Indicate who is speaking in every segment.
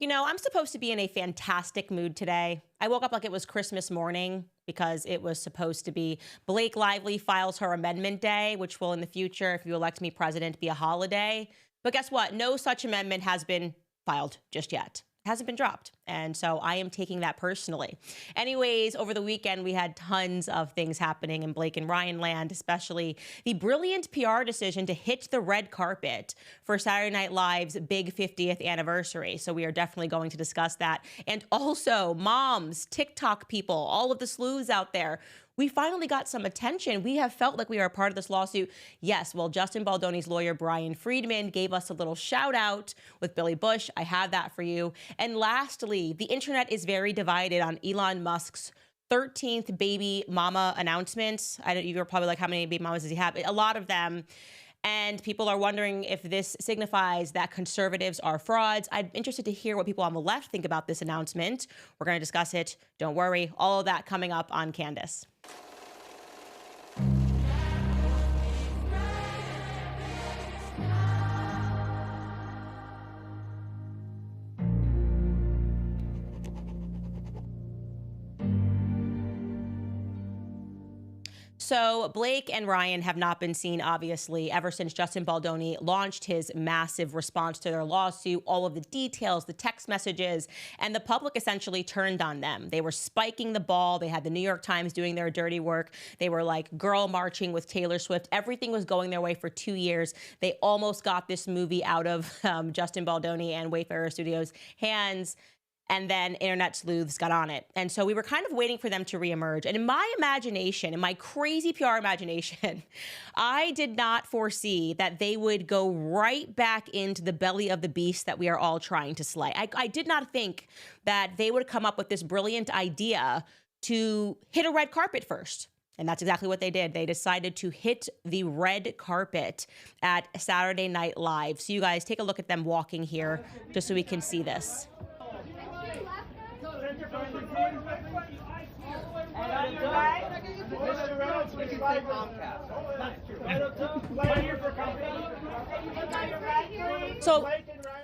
Speaker 1: You know, I'm supposed to be in a fantastic mood today. I woke up like it was Christmas morning because it was supposed to be Blake Lively files her amendment day, which will in the future, if you elect me president, be a holiday. But guess what? No such amendment has been filed just yet. It hasn't been dropped. And so I am taking that personally. Anyways, over the weekend, we had tons of things happening in Blake and Ryan land, especially the brilliant PR decision to hit the red carpet for Saturday Night Live's big 50th anniversary. So we are definitely going to discuss that. And also moms, TikTok people, all of the sleuths out there. We finally got some attention. We have felt like we are a part of this lawsuit. Yes, well, Justin Baldoni's lawyer, Brian Friedman, gave us a little shout out with Billy Bush. I have that for you. And lastly, the internet is very divided on Elon Musk's 13th baby mama announcements. You're probably like, how many baby mamas does he have? A lot of them. And people are wondering if this signifies that conservatives are frauds. I'm interested to hear what people on the left think about this announcement. We're going to discuss it. Don't worry. All of that coming up on Candace. So Blake and Ryan have not been seen, obviously, ever since Justin Baldoni launched his massive response to their lawsuit, all of the details, the text messages, and the public essentially turned on them. They were spiking the ball. They had the New York Times doing their dirty work. They were like girl marching with Taylor Swift. Everything was going their way for 2 years. They almost got this movie out of Justin Baldoni and Wayfarer Studios' hands. And then internet sleuths got on it. And so we were kind of waiting for them to reemerge. And in my imagination, in my crazy PR imagination, I did not foresee that they would go right back into the belly of the beast that we are all trying to slay. I did not think that they would come up with this brilliant idea to hit a red carpet first. And that's exactly what they did. They decided to hit the red carpet at Saturday Night Live. So you guys take a look at them walking here just so we can see this. So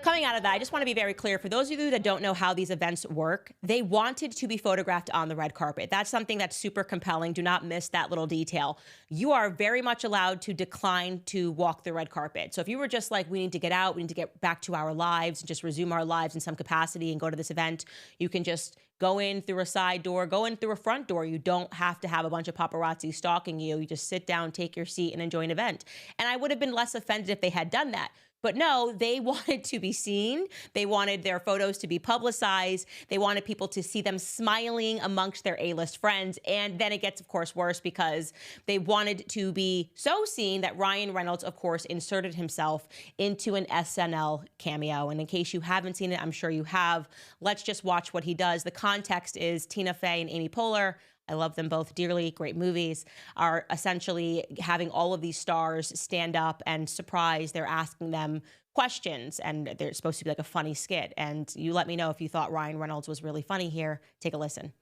Speaker 1: coming out of that, I just want to be very clear. For those of you that don't know how these events work, they wanted to be photographed on the red carpet. That's something that's super compelling. Do not miss that little detail. You are very much allowed to decline to walk the red carpet. So if you were just like, we need to get out, we need to get back to our lives and just resume our lives in some capacity and go to this event, you can just go in through a side door, go in through a front door. You don't have to have a bunch of paparazzi stalking you. You just sit down, take your seat, and enjoy an event. And I would have been less offended if they had done that. But no, they wanted to be seen. They wanted their photos to be publicized. They wanted people to see them smiling amongst their A-list friends. And then it gets, of course, worse because they wanted to be so seen that Ryan Reynolds, of course, inserted himself into an SNL cameo. And in case you haven't seen it, I'm sure you have. Let's just watch what he does. The context is Tina Fey and Amy Poehler. I love them both dearly. Great movies. Are essentially having all of these stars stand up and surprise. They're asking them questions, and they're supposed to be like a funny skit. And you let me know if you thought Ryan Reynolds was really funny here. Take a listen.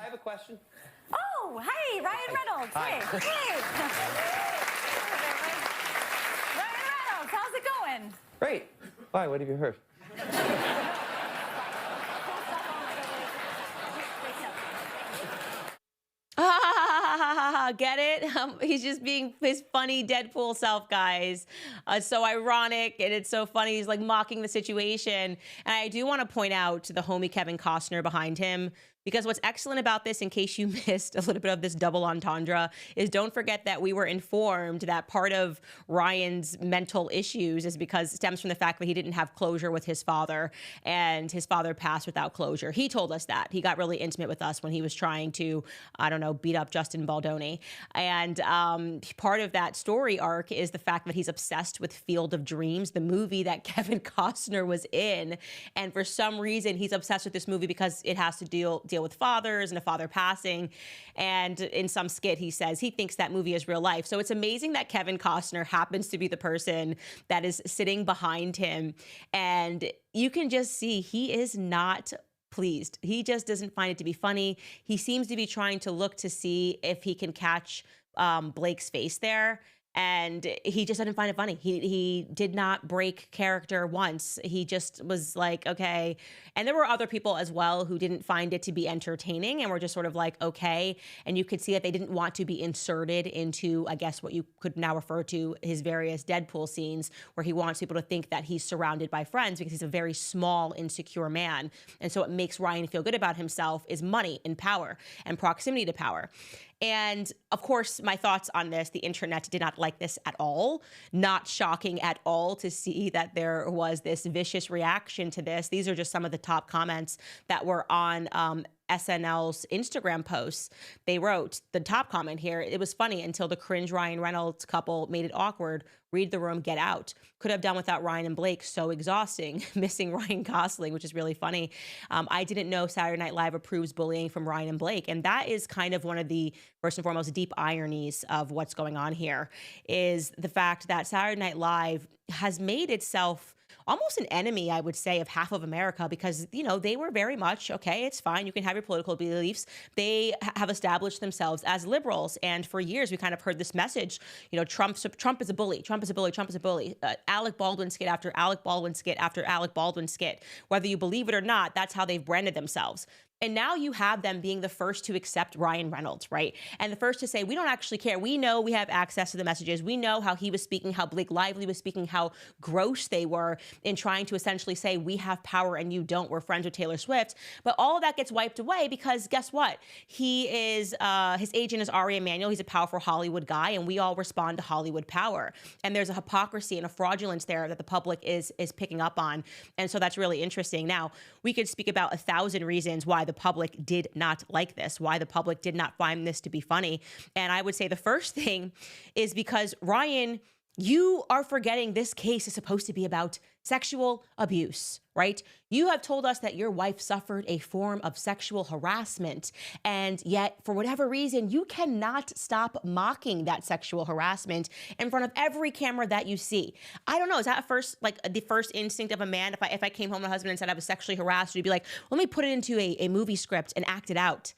Speaker 2: I have a question.
Speaker 3: Oh, hey, Ryan Reynolds.
Speaker 2: Hi.
Speaker 3: Hey. Ryan Reynolds, how's it going?
Speaker 2: Great. Why? What have you heard?
Speaker 1: Get it? He's just being his funny Deadpool self, guys. So ironic, and it's so funny. He's like mocking the situation. And I do want to point out to the homie Kevin Costner behind him, because what's excellent about this, in case you missed a little bit of this double entendre, is don't forget that we were informed that part of Ryan's mental issues is because it stems from the fact that he didn't have closure with his father, and his father passed without closure. He told us that. He got really intimate with us when he was trying to, I don't know, beat up Justin Baldoni. And part of that story arc is the fact that he's obsessed with Field of Dreams, the movie that Kevin Costner was in. And for some reason, he's obsessed with this movie because it has to deal with fathers and a father passing. And in some skit, he says he thinks that movie is real life. So it's amazing that Kevin Costner happens to be the person that is sitting behind him. And you can just see he is not pleased. He just doesn't find it to be funny. He seems to be trying to look to see if he can catch Blake's face there. And he just didn't find it funny. He did not break character once. He just was like, okay. And there were other people as well who didn't find it to be entertaining and were just sort of like, okay. And you could see that they didn't want to be inserted into, I guess, what you could now refer to his various Deadpool scenes, where he wants people to think that he's surrounded by friends because he's a very small, insecure man. And so what makes Ryan feel good about himself is money and power and proximity to power. And of course, my thoughts on this, the internet did not like this at all. Not shocking at all to see that there was this vicious reaction to this. These are just some of the top comments that were on SNL's Instagram posts. They wrote the top comment here: "It was funny until the cringe Ryan Reynolds couple made it awkward. Read the room, get out. Could have done without Ryan and Blake. So exhausting. Missing Ryan Gosling," which is really funny. I didn't know Saturday Night Live approves bullying from Ryan and Blake. And that is kind of one of the, first and foremost, deep ironies of what's going on here, is the fact that Saturday Night Live has made itself almost an enemy, I would say, of half of America, because, you know, they were very much, okay, it's fine, you can have your political beliefs. They have established themselves as liberals. And for years, we kind of heard this message, you know, Trump is a bully, Trump is a bully, Trump is a bully. Alec Baldwin skit after Alec Baldwin skit after Alec Baldwin skit. Whether you believe it or not, that's how they've branded themselves. And now you have them being the first to accept Ryan Reynolds, right? And the first to say, we don't actually care. We know we have access to the messages. We know how he was speaking, how Blake Lively was speaking, how gross they were in trying to essentially say, we have power and you don't. We're friends with Taylor Swift. But all of that gets wiped away because guess what? He is, his agent is Ari Emanuel. He's a powerful Hollywood guy, and we all respond to Hollywood power. And there's a hypocrisy and a fraudulence there that the public is picking up on. And so that's really interesting. Now, we could speak about 1,000 reasons why the public did not like this, why the public did not find this to be funny. And I would say the first thing is because, Ryan, you are forgetting this case is supposed to be about sexual abuse, right? You have told us that your wife suffered a form of sexual harassment, and yet, for whatever reason, you cannot stop mocking that sexual harassment in front of every camera that you see. I don't know, is that the first instinct of a man? If I came home to my husband and said I was sexually harassed, you'd be like, let me put it into a movie script and act it out.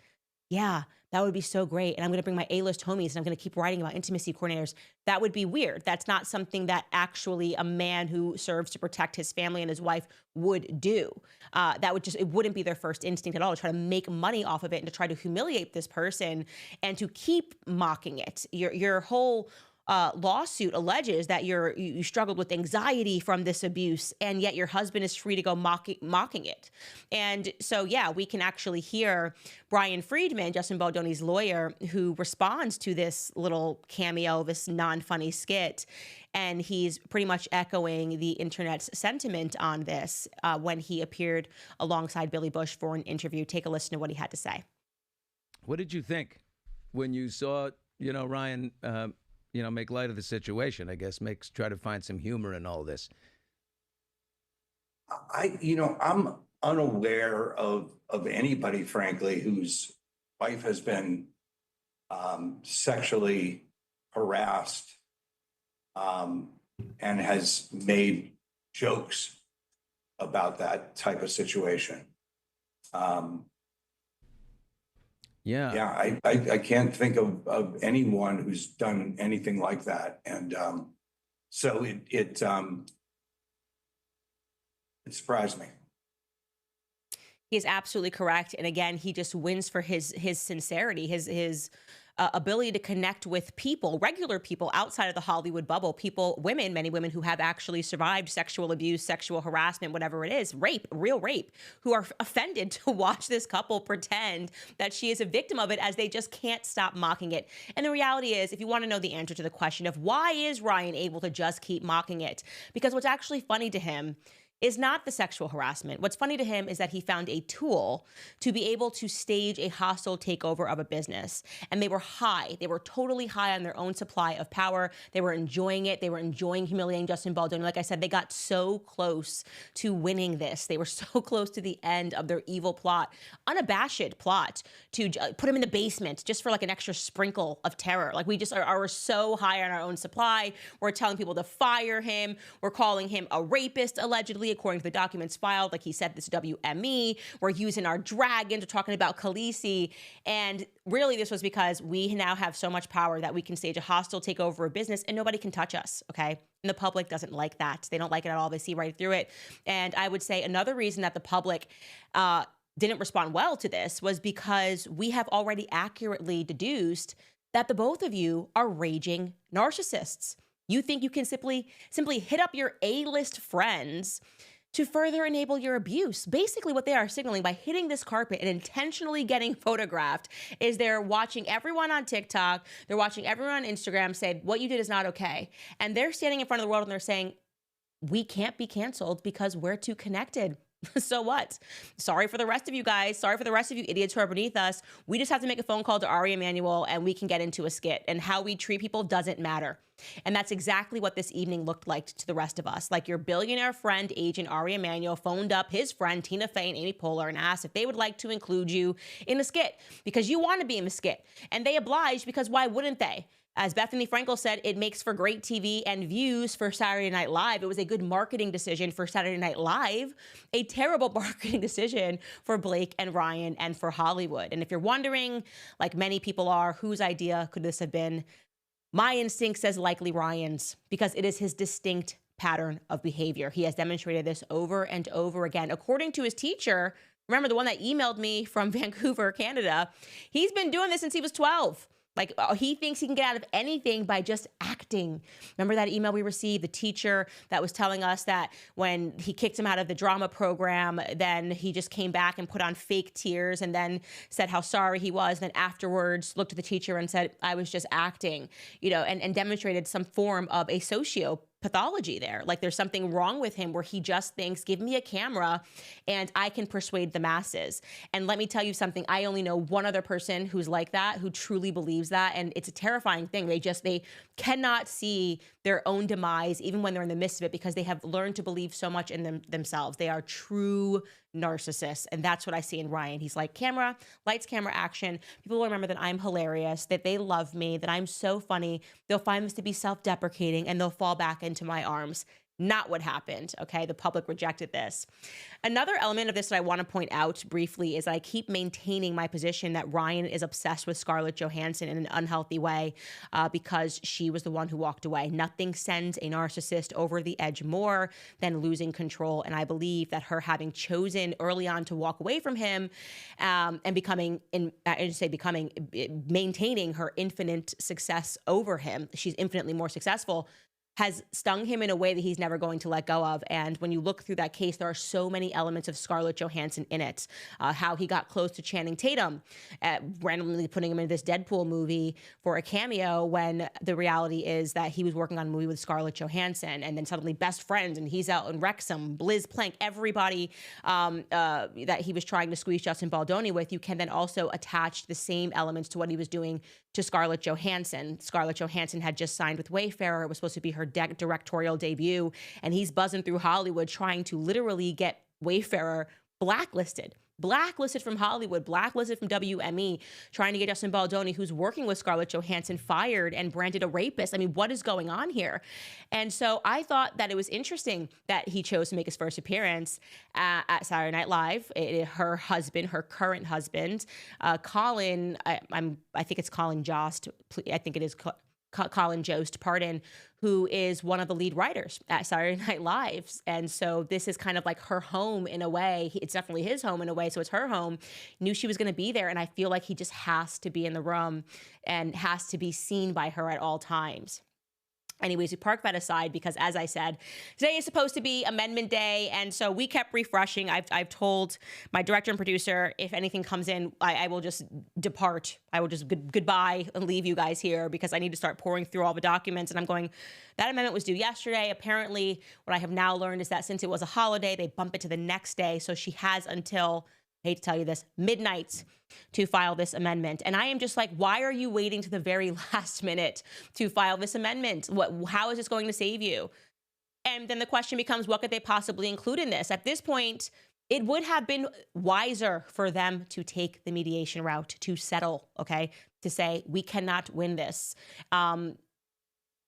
Speaker 1: Yeah, that would be so great. And I'm going to bring my A-list homies and I'm going to keep writing about intimacy coordinators. That would be weird. That's not something that actually a man who serves to protect his family and his wife would do. It wouldn't be their first instinct at all, to try to make money off of it and to try to humiliate this person and to keep mocking it. Your whole lawsuit alleges that you struggled with anxiety from this abuse, and yet your husband is free to go mocking it. And so, yeah, we can actually hear Brian Friedman, Justin Baldoni's lawyer, who responds to this little cameo, this non-funny skit, and he's pretty much echoing the internet's sentiment on this when he appeared alongside Billy Bush for an interview. Take a listen to what he had to say.
Speaker 4: What did you think when you saw, Ryan, make light of the situation, I guess, try to find some humor in all this?
Speaker 5: I'm unaware of anybody, frankly, whose wife has been sexually harassed and has made jokes about that type of situation. Yeah, I can't think of anyone who's done anything like that. And so it surprised me.
Speaker 1: He is absolutely correct. And again, he just wins for his sincerity, his ability to connect with people, regular people outside of the Hollywood bubble, many women who have actually survived sexual abuse, sexual harassment, whatever it is, rape, real rape, who are offended to watch this couple pretend that she is a victim of it, as they just can't stop mocking it. And the reality is, if you want to know the answer to the question of why is Ryan able to just keep mocking it, because what's actually funny to him is not the sexual harassment. What's funny to him is that he found a tool to be able to stage a hostile takeover of a business. And they were high. They were totally high on their own supply of power. They were enjoying it. They were enjoying humiliating Justin Baldoni. Like I said, they got so close to winning this. They were so close to the end of their evil plot, unabashed plot, to put him in the basement just for like an extra sprinkle of terror. Like, we just are so high on our own supply. We're telling people to fire him. We're calling him a rapist, allegedly, illegally, according to the documents filed. Like he said, this WME, we're using our dragons, we're talking about Khaleesi. And really this was because we now have so much power that we can stage a hostile takeover of business and nobody can touch us, okay? And the public doesn't like that. They don't like it at all. They see right through it. And I would say another reason that the public didn't respond well to this was because we have already accurately deduced that the both of you are raging narcissists. You think you can simply hit up your A-list friends to further enable your abuse. Basically what they are signaling by hitting this carpet and intentionally getting photographed is they're watching everyone on TikTok, they're watching everyone on Instagram say, what you did is not okay. And they're standing in front of the world and they're saying, we can't be canceled because we're too connected. So what? Sorry for the rest of you guys. Sorry for the rest of you idiots who are beneath us. We just have to make a phone call to Ari Emanuel and we can get into a skit. And how we treat people doesn't matter. And that's exactly what this evening looked like to the rest of us. Like your billionaire friend, agent Ari Emanuel, phoned up his friend Tina Fey and Amy Poehler and asked if they would like to include you in the skit because you want to be in the skit. And they obliged because why wouldn't they? As Bethany Frankel said, it makes for great TV and views for Saturday Night Live. It was a good marketing decision for Saturday Night Live, a terrible marketing decision for Blake and Ryan and for Hollywood. And if you're wondering, like many people are, whose idea could this have been? My instinct says likely Ryan's, because it is his distinct pattern of behavior. He has demonstrated this over and over again. According to his teacher, remember the one that emailed me from Vancouver, Canada, he's been doing this since he was 12. Like he thinks he can get out of anything by just acting. Remember that email we received, the teacher that was telling us that when he kicked him out of the drama program, then he just came back and put on fake tears and then said how sorry he was. Then afterwards looked at the teacher and said, I was just acting, and demonstrated some form of a sociopathology there. Like there's something wrong with him where he just thinks, give me a camera and I can persuade the masses. And let me tell you something, I only know one other person who's like that, who truly believes that. And it's a terrifying thing. They cannot see their own demise, even when they're in the midst of it, because they have learned to believe so much in themselves. They are true narcissists. And that's what I see in Ryan. He's like camera, lights, camera, action. People will remember that I'm hilarious, that they love me, that I'm so funny. They'll find this to be self-deprecating and they'll fall back into my arms. Not what happened, okay? The public rejected this. Another element of this that I want to point out briefly is I keep maintaining my position that Ryan is obsessed with Scarlett Johansson in an unhealthy way because she was the one who walked away. Nothing sends a narcissist over the edge more than losing control. And I believe that her having chosen early on to walk away from him and maintaining her infinite success over him, she's infinitely more successful, has stung him in a way that he's never going to let go of. And when you look through that case, there are so many elements of Scarlett Johansson in it. How he got close to Channing Tatum, randomly putting him in this Deadpool movie for a cameo, when the reality is that he was working on a movie with Scarlett Johansson, and then suddenly best friends, and he's out in Wrexham, Liz Plank, everybody that he was trying to squeeze Justin Baldoni with. You can then also attach the same elements to what he was doing to Scarlett Johansson. Scarlett Johansson had just signed with Wayfarer. It was supposed to be her directorial debut, and he's buzzing through Hollywood trying to literally get Wayfarer blacklisted from Hollywood, blacklisted from WME, trying to get Justin Baldoni, who's working with Scarlett Johansson, fired and branded a rapist. I mean, what is going on here? And so I thought that it was interesting that he chose to make his first appearance at Saturday Night Live. Her husband, her current husband, Colin, I think it's Colin Jost. I think it is Colin Jost, pardon, who is one of the lead writers at Saturday Night Live. And so this is kind of like her home in a way. It's definitely his home in a way. So it's her home. Knew she was going to be there. And I feel like he just has to be in the room and has to be seen by her at all times. Anyways, we park that aside because, as I said, today is supposed to be Amendment Day, and so we kept refreshing. I've told my director and producer, if anything comes in, I will just depart. I will just goodbye and leave you guys here because I need to start pouring through all the documents. And I'm going, that amendment was due yesterday. Apparently, what I have now learned is that since it was a holiday, they bump it to the next day. So she has until, I hate to tell you this, midnight to file this amendment. And I am just like, why are you waiting to the very last minute to file this amendment? How is this going to save you? And then the question becomes, what could they possibly include in this? At this point, it would have been wiser for them to take the mediation route, to settle, okay? To say, we cannot win this.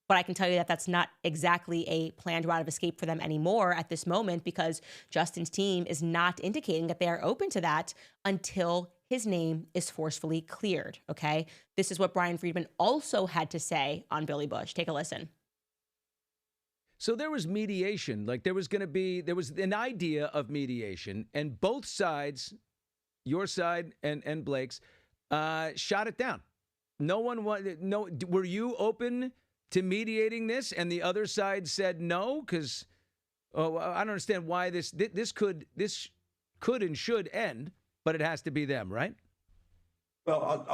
Speaker 1: But I can tell you that that's not exactly a planned route of escape for them anymore at this moment, because Justin's team is not indicating that they are open to that until his name is forcefully cleared, okay? This is what Brian Friedman also had to say on Billy Bush. Take a listen.
Speaker 4: So there was mediation, like there was an idea of mediation, and both sides, your side and Blake's, shot it down. No one wanted, no, were you open to mediating this? And the other side said no, because I don't understand why this could and should end, but it has to be them, right?
Speaker 5: Well,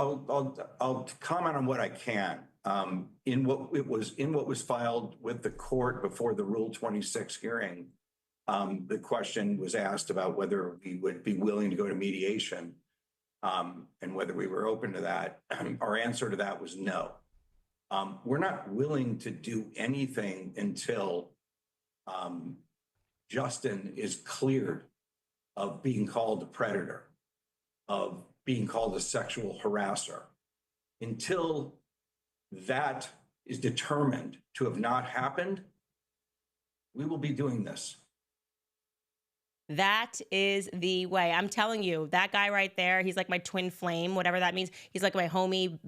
Speaker 5: I'll comment on what I can. In what was filed with the court before the Rule 26 hearing, the question was asked about whether we would be willing to go to mediation, and whether we were open to that. Our answer to that was no. We're not willing to do anything until Justin is cleared of being called a predator, of being called a sexual harasser. Until that is determined to have not happened, we will be doing this.
Speaker 1: That is the way. I'm telling you, that guy right there, he's like my twin flame, whatever that means. He's like my homie.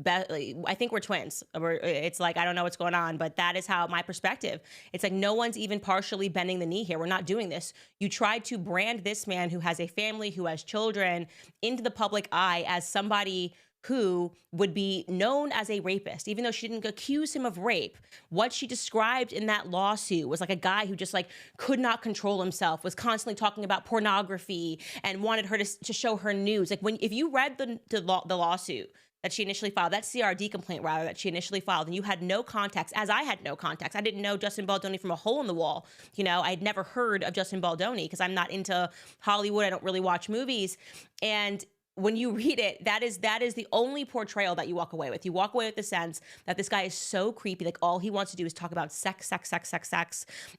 Speaker 1: I think we're twins. It's like, I don't know what's going on, but that is how my perspective. It's like no one's even partially bending the knee here. We're not doing this. You tried to brand this man who has a family, who has children, into the public eye as somebody who would be known as a rapist, even though she didn't accuse him of rape. What she described in that lawsuit was like a guy who just like could not control himself, was constantly talking about pornography and wanted her to show her nudes. Like if you read the lawsuit that she initially filed, that CRD complaint rather that she initially filed, and you had no context, as I had no context. I didn't know Justin Baldoni from a hole in the wall. You know, I'd never heard of Justin Baldoni because I'm not into Hollywood. I don't really watch movies. And when you read it, that is the only portrayal that you walk away with. You walk away with the sense that this guy is so creepy. Like all he wants to do is talk about sex.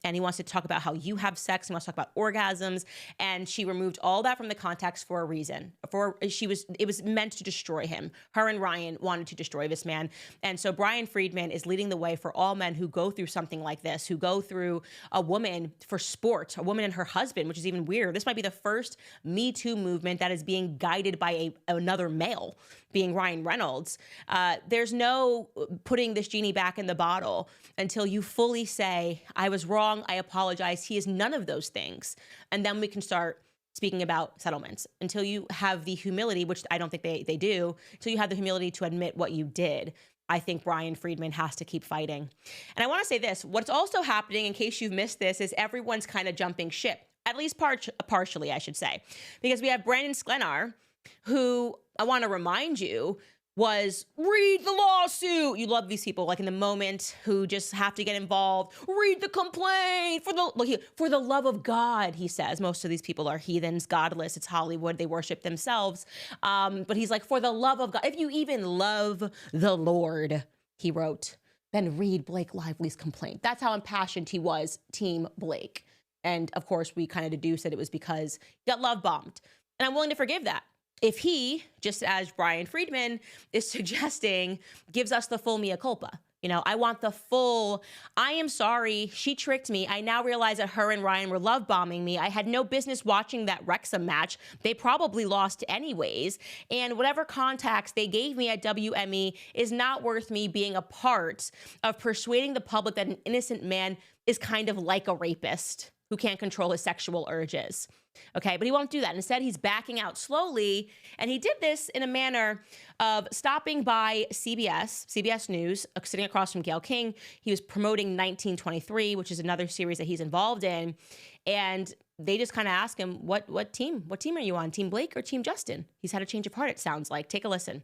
Speaker 1: And he wants to talk about how you have sex. He wants to talk about orgasms. And she removed all that from the context for a reason. It was meant to destroy him. Her and Ryan wanted to destroy this man. And so Brian Friedman is leading the way for all men who go through something like this, who go through a woman for sport, a woman and her husband, which is even weirder. This might be the first Me Too movement that is being guided by another male, being Ryan Reynolds. There's no putting this genie back in the bottle until you fully say, I was wrong, I apologize. He is none of those things. And then we can start speaking about settlements until you have the humility, which I don't think they do, until you have the humility to admit what you did. I think Brian Friedman has to keep fighting. And I want to say this, what's also happening, in case you've missed this, is everyone's kind of jumping ship, at least partially, I should say, because we have Brandon Sklenar, who I want to remind you was read the lawsuit. You love these people like in the moment who just have to get involved. Read the complaint for the love of God, he says. Most of these people are heathens, godless. It's Hollywood. They worship themselves. But he's like, for the love of God, if you even love the Lord, he wrote, then read Blake Lively's complaint. That's how impassioned he was, Team Blake. And of course, we kind of deduced that it was because he got love bombed. And I'm willing to forgive that. If he, just as Brian Friedman is suggesting, gives us the full mea culpa. You know, I want the full, I am sorry, she tricked me. I now realize that her and Ryan were love bombing me. I had no business watching that Wrexham match. They probably lost anyways. And whatever contacts they gave me at WME is not worth me being a part of persuading the public that an innocent man is kind of like a rapist who can't control his sexual urges. Okay, but he won't do that. Instead, he's backing out slowly. And he did this in a manner of stopping by CBS News, sitting across from Gayle King. He was promoting 1923, which is another series that he's involved in. And they just kind of ask him, what team are you on? Team Blake or Team Justin? He's had a change of heart, it sounds like. Take a listen.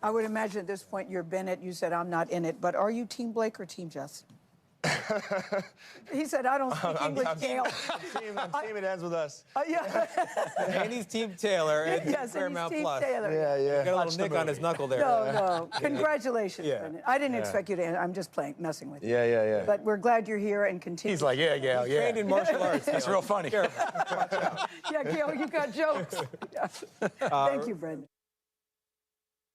Speaker 6: I would imagine at this point you're Bennett. You said I'm not in it, but are you Team Blake or Team Justin? He said, I don't speak English, Gayle.
Speaker 7: I'm team it ends with us.
Speaker 6: Yeah.
Speaker 7: And he's Team Taylor and
Speaker 6: Yes, and
Speaker 7: Paramount
Speaker 6: he's Team
Speaker 7: Plus.
Speaker 6: Taylor.
Speaker 7: Yeah. Got a little nick on his knuckle there.
Speaker 6: No. Congratulations,
Speaker 7: Yeah.
Speaker 6: Brendan. I didn't expect you to. I'm just messing with you.
Speaker 7: Yeah.
Speaker 6: But we're glad you're here and continue.
Speaker 7: He's like, yeah, Gayle, yeah. Trained in martial arts. That's real funny.
Speaker 6: Yeah, Gayle, you got jokes. Yeah. Thank you, Brendan.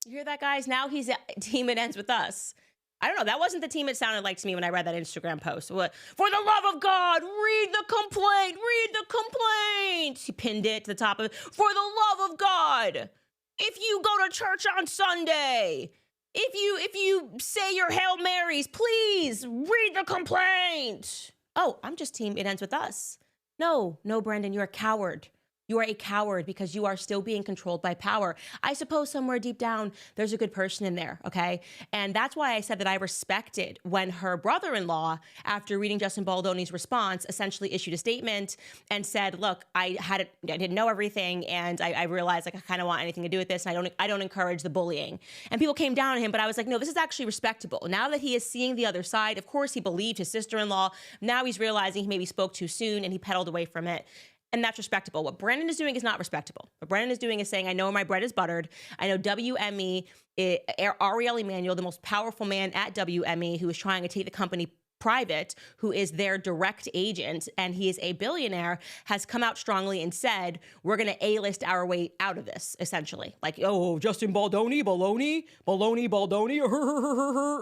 Speaker 1: You hear that, guys? Now he's a team it ends with us. I don't know. That wasn't the team it sounded like to me when I read that Instagram post. What? For the love of God, read the complaint. Read the complaint. He pinned it to the top of it. For the love of God, if you go to church on Sunday, if you say your Hail Marys, please read the complaint. Oh, I'm just team it ends with us. No, Brendan, you're a coward. You are a coward because you are still being controlled by power. I suppose somewhere deep down, there's a good person in there, okay? And that's why I said that I respected when her brother-in-law, after reading Justin Baldoni's response, essentially issued a statement and said, look, I didn't know everything, and I realized like I kind of want anything to do with this, and I don't encourage the bullying. And people came down on him, but I was like, no, this is actually respectable. Now that he is seeing the other side, of course he believed his sister-in-law. Now he's realizing he maybe spoke too soon, and he pedaled away from it. And that's respectable. What Brendan is doing is not respectable. What Brendan is doing is saying, I know my bread is buttered. I know WME, Ariel Emanuel, the most powerful man at WME, who is trying to take the company private, who is their direct agent, and he is a billionaire, has come out strongly and said, we're going to A-list our way out of this, essentially. Like, oh, Justin Baldoni, baloney,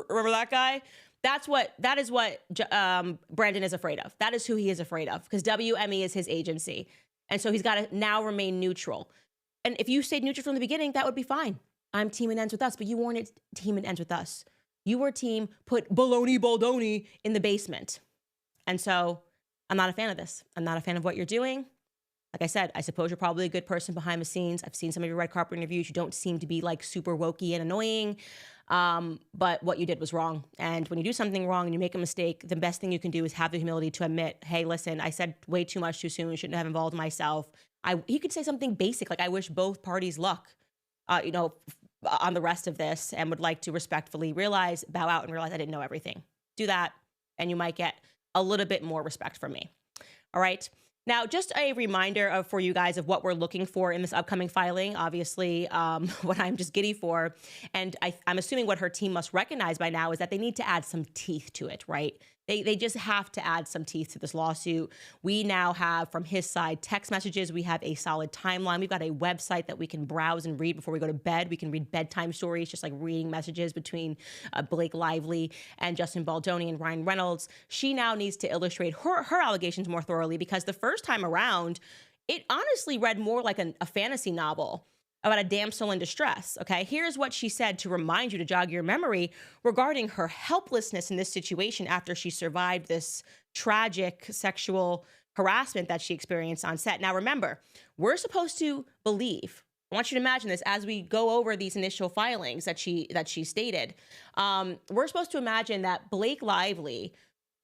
Speaker 1: remember that guy? That is what Brandon is afraid of. That is who he is afraid of, because WME is his agency. And so he's got to now remain neutral. And if you stayed neutral from the beginning, that would be fine. I'm team it ends with us, but you weren't team it ends with us. You were team put baloney Baldoni in the basement. And so I'm not a fan of this. I'm not a fan of what you're doing. Like I said, I suppose you're probably a good person behind the scenes. I've seen some of your red carpet interviews. You don't seem to be like super wokey and annoying. But what you did was wrong. And when you do something wrong and you make a mistake, the best thing you can do is have the humility to admit, hey, listen, I said way too much too soon. Shouldn't have involved myself. He could say something basic, like I wish both parties luck, on the rest of this, and would like to respectfully bow out and realize I didn't know everything. Do that, and you might get a little bit more respect from me. All right. Now, just a reminder for you guys of what we're looking for in this upcoming filing. Obviously, what I'm just giddy for, and I'm assuming what her team must recognize by now is that they need to add some teeth to it, right? They just have to add some teeth to this lawsuit. We now have, from his side, text messages. We have a solid timeline. We've got a website that we can browse and read before we go to bed. We can read bedtime stories, just like reading messages between Blake Lively and Justin Baldoni and Ryan Reynolds. She now needs to illustrate her allegations more thoroughly, because the first time around, it honestly read more like a fantasy novel about a damsel in distress, okay? Here's what she said to remind you, to jog your memory, regarding her helplessness in this situation after she survived this tragic sexual harassment that she experienced on set. Now, remember, we're supposed to believe, I want you to imagine this as we go over these initial filings that she stated. We're supposed to imagine that Blake Lively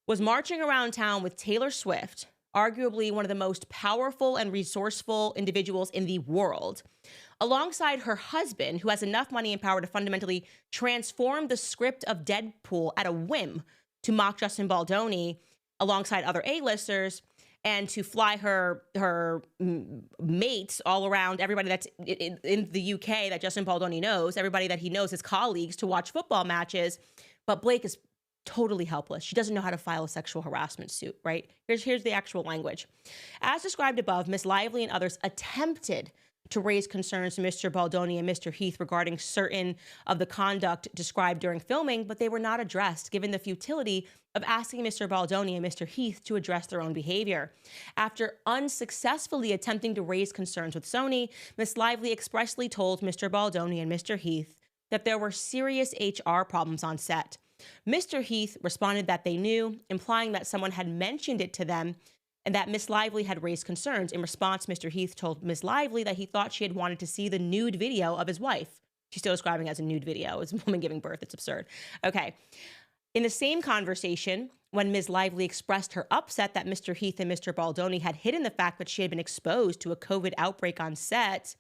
Speaker 1: was marching around town with Taylor Swift, arguably one of the most powerful and resourceful individuals in the world, alongside her husband, who has enough money and power to fundamentally transform the script of Deadpool at a whim to mock Justin Baldoni alongside other A-listers, and to fly her mates all around, everybody that's in the UK that Justin Baldoni knows, everybody that he knows, his colleagues, to watch football matches. But Blake is totally helpless. She doesn't know how to file a sexual harassment suit, right? Here's the actual language. As described above, Ms. Lively and others attempted to raise concerns to Mr. Baldoni and Mr. Heath regarding certain of the conduct described during filming, but they were not addressed, given the futility of asking Mr. Baldoni and Mr. Heath to address their own behavior. After unsuccessfully attempting to raise concerns with Sony, Ms. Lively expressly told Mr. Baldoni and Mr. Heath that there were serious HR problems on set. Mr. Heath responded that they knew, implying that someone had mentioned it to them and that Miss Lively had raised concerns. In response, Mr. Heath told Miss Lively that he thought she had wanted to see the nude video of his wife. She's still describing it as a nude video. It's a woman giving birth. It's absurd. Okay. In the same conversation, when Ms. Lively expressed her upset that Mr. Heath and Mr. Baldoni had hidden the fact that she had been exposed to a COVID outbreak on set,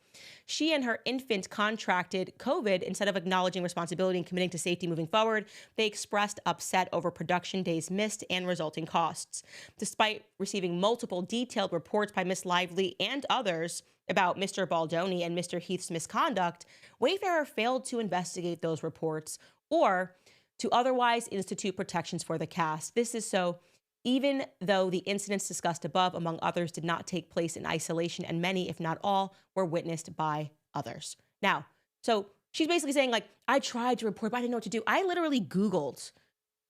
Speaker 1: she and her infant contracted COVID. Instead of acknowledging responsibility and committing to safety moving forward, they expressed upset over production days missed and resulting costs. Despite receiving multiple detailed reports by Ms. Lively and others about Mr. Baldoni and Mr. Heath's misconduct, Wayfarer failed to investigate those reports or to otherwise institute protections for the cast. This is so even though the incidents discussed above, among others, did not take place in isolation, and many, if not all, were witnessed by others. Now, so She's basically saying, like, I tried to report, but I didn't know what to do. I literally Googled,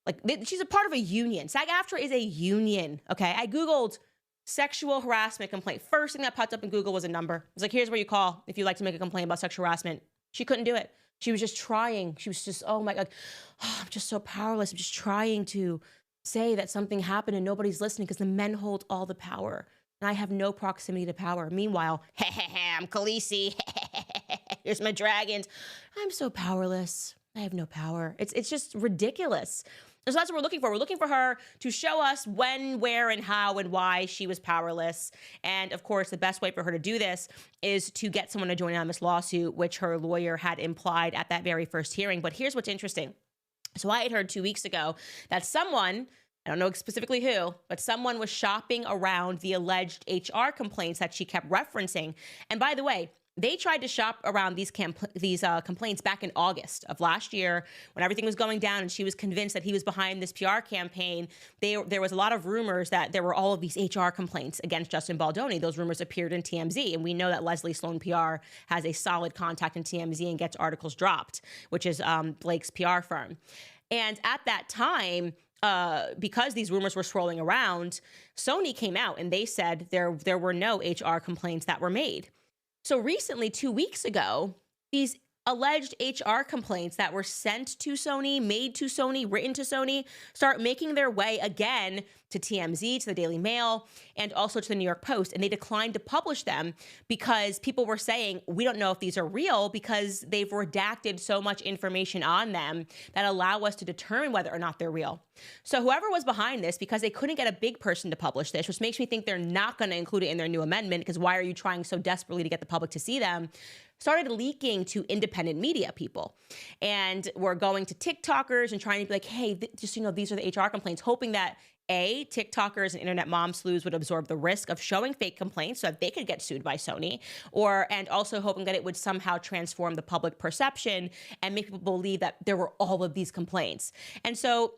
Speaker 1: like, she's a part of a union. SAG-AFTRA is a union, okay? I Googled sexual harassment complaint. First thing that popped up in Google was a number. It was like, here's where you call if you'd like to make a complaint about sexual harassment. She couldn't do it. She was just trying. She was just, oh my God, oh, I'm just so powerless. I'm just trying to say that something happened and nobody's listening because the men hold all the power. And I have no proximity to power. Meanwhile, I'm Khaleesi. Here's my dragons. I'm so powerless. I have no power. It's just ridiculous. And so that's what we're looking for. We're looking for her to show us when, where, and how, and why she was powerless. And of course, the best way for her to do this is to get someone to join on this lawsuit, which her lawyer had implied at that very first hearing. But here's what's interesting. So I had heard 2 weeks ago that someone, I don't know specifically who, but someone was shopping around the alleged HR complaints that she kept referencing. And by the way, they tried to shop around these complaints back in August of last year when everything was going down and she was convinced that he was behind this PR campaign. There was a lot of rumors that there were all of these HR complaints against Justin Baldoni. Those rumors appeared in TMZ, and we know that Leslie Sloan PR has a solid contact in TMZ and gets articles dropped, which is Blake's PR firm. And at that time, because these rumors were swirling around, Sony came out and they said there were no HR complaints that were made. So recently, 2 weeks ago, these alleged HR complaints that were sent to Sony, made to Sony, written to Sony, start making their way again to TMZ, to the Daily Mail, and also to the New York Post. And they declined to publish them because people were saying, we don't know if these are real because they've redacted so much information on them that allow us to determine whether or not they're real. So whoever was behind this, because they couldn't get a big person to publish this, which makes me think they're not going to include it in their new amendment, because why are you trying so desperately to get the public to see them, started leaking to independent media people. And we're going to TikTokers and trying to be like, hey, just, these are the HR complaints, hoping that TikTokers and internet mom sleuths would absorb the risk of showing fake complaints so that they could get sued by Sony, and also hoping that it would somehow transform the public perception and make people believe that there were all of these complaints. And so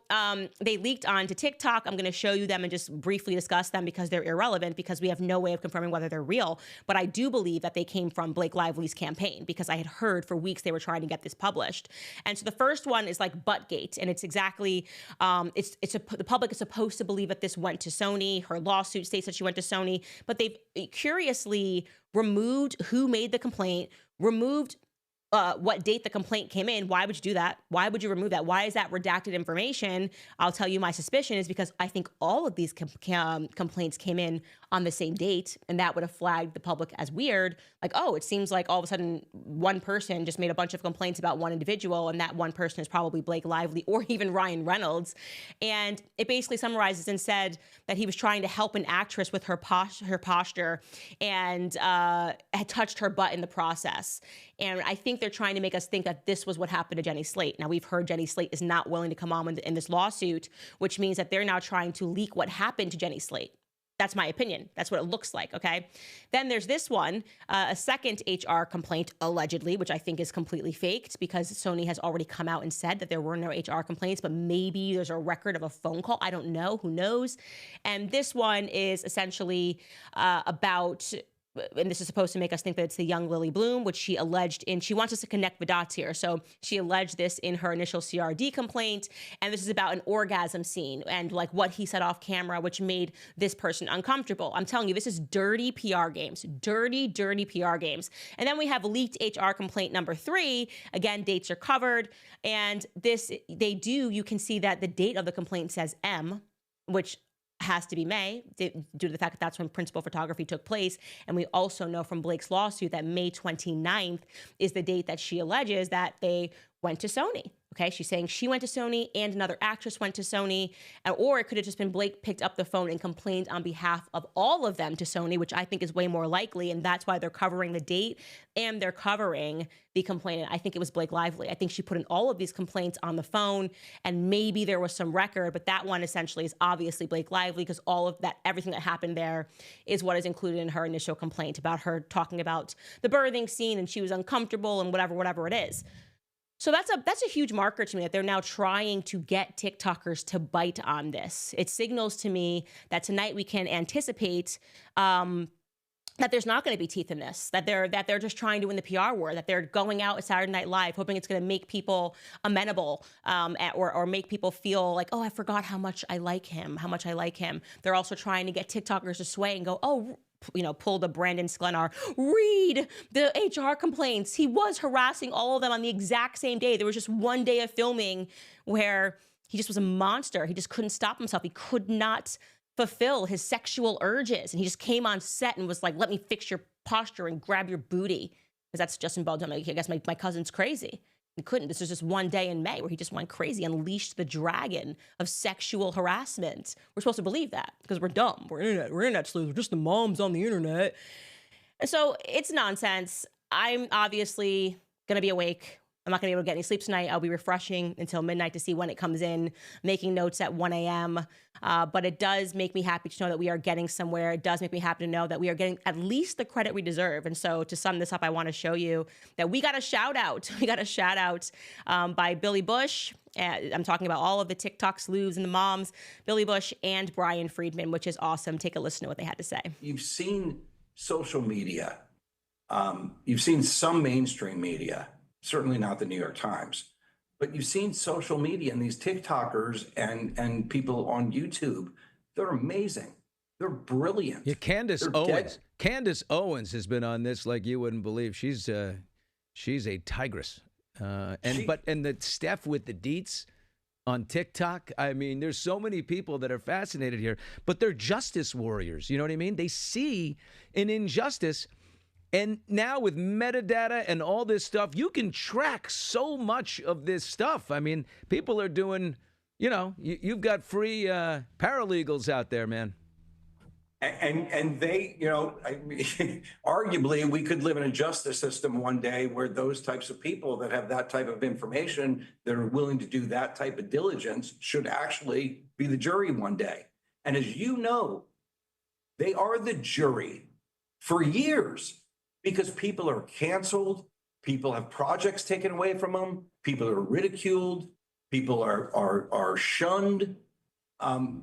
Speaker 1: they leaked onto TikTok. I'm going to show you them and just briefly discuss them because they're irrelevant, because we have no way of confirming whether they're real. But I do believe that they came from Blake Lively's campaign, because I had heard for weeks they were trying to get this published. And so the first one is like Buttgate, and it's exactly the public is supposed to believe that this went to Sony. Her lawsuit states that she went to Sony, but they've curiously removed who made the complaint, removed what date the complaint came in. Why would you do that? Why would you remove that? Why is that redacted information? I'll tell you my suspicion is because I think all of these complaints came in on the same date, and that would have flagged the public as weird. Like, oh, it seems like all of a sudden one person just made a bunch of complaints about one individual, and that one person is probably Blake Lively or even Ryan Reynolds. And it basically summarizes and said that he was trying to help an actress with her posture and had touched her butt in the process. And I think they're trying to make us think that this was what happened to Jenny Slate. Now, we've heard Jenny Slate is not willing to come on in this lawsuit, which means that they're now trying to leak what happened to Jenny Slate. That's my opinion. That's what it looks like, okay? Then there's this one, a second HR complaint, allegedly, which I think is completely faked, because Sony has already come out and said that there were no HR complaints, but maybe there's a record of a phone call. I don't know. Who knows? And this one is essentially about, and this is supposed to make us think that it's the young Lily Bloom, which she alleged she wants us to connect the dots here. So she alleged this in her initial CRD complaint, and this is about an orgasm scene and like what he said off camera, which made this person uncomfortable. I'm telling you, this is dirty PR games, dirty PR games. And then we have leaked HR complaint number 3. Again, dates are covered, and you can see that the date of the complaint says M, which has to be May, due to the fact that that's when principal photography took place. And we also know from Blake's lawsuit that May 29th is the date that she alleges that they went to Sony. Okay, she's saying she went to Sony and another actress went to Sony, or it could have just been Blake picked up the phone and complained on behalf of all of them to Sony, which I think is way more likely, and that's why they're covering the date and they're covering the complainant. I think it was Blake Lively. I think she put in all of these complaints on the phone, and maybe there was some record, but that one essentially is obviously Blake Lively, because all of that, everything that happened there is what is included in her initial complaint about her talking about the birthing scene and she was uncomfortable and whatever it is. So that's a huge marker to me that they're now trying to get TikTokers to bite on this. It signals to me that tonight we can anticipate that there's not going to be teeth in this, that they're just trying to win the PR war, that they're going out at Saturday Night Live hoping it's going to make people amenable, or make people feel like, oh, I forgot how much I like him, They're also trying to get TikTokers to sway and go, oh, pull the Brandon Sklenar, read the HR complaints. He was harassing all of them on the exact same day. There was just one day of filming where he just was a monster. He just couldn't stop himself. He could not fulfill his sexual urges. And he just came on set and was like, let me fix your posture and grab your booty. Because that's Justin Baldoni. I guess my cousin's crazy. He couldn't. This was just one day in May where he just went crazy, unleashed the dragon of sexual harassment. We're supposed to believe that because we're dumb. We're internet sleuths. We're just the moms on the internet. And so it's nonsense. I'm obviously going to be awake. I'm not going to be able to get any sleep tonight. I'll be refreshing until midnight to see when it comes in, making notes at 1 a.m. But it does make me happy to know that we are getting somewhere. It does make me happy to know that we are getting at least the credit we deserve. And so to sum this up, I want to show you that we got a shout out. We got a shout out by Billy Bush. I'm talking about all of the TikTok sleuths and the moms, Billy Bush and Brian Friedman, which is awesome. Take a listen to what they had to say.
Speaker 5: You've seen social media. You've seen some mainstream media. Certainly not the New York Times, but you've seen social media and these TikTokers and people on YouTube. They're amazing. They're brilliant.
Speaker 4: Yeah, Candace Owens. Candace Owens has been on this like you wouldn't believe. She's a tigress. And the Steph with the deets on TikTok. I mean, there's so many people that are fascinated here, but they're justice warriors. You know what I mean? They see an injustice. And now with metadata and all this stuff, you can track so much of this stuff. I mean, people are doing, you've got free paralegals out there, man.
Speaker 5: And they, arguably we could live in a justice system one day where those types of people that have that type of information that are willing to do that type of diligence should actually be the jury one day. And as you know, they are the jury for years. Because people are canceled, people have projects taken away from them, people are ridiculed, people are shunned, right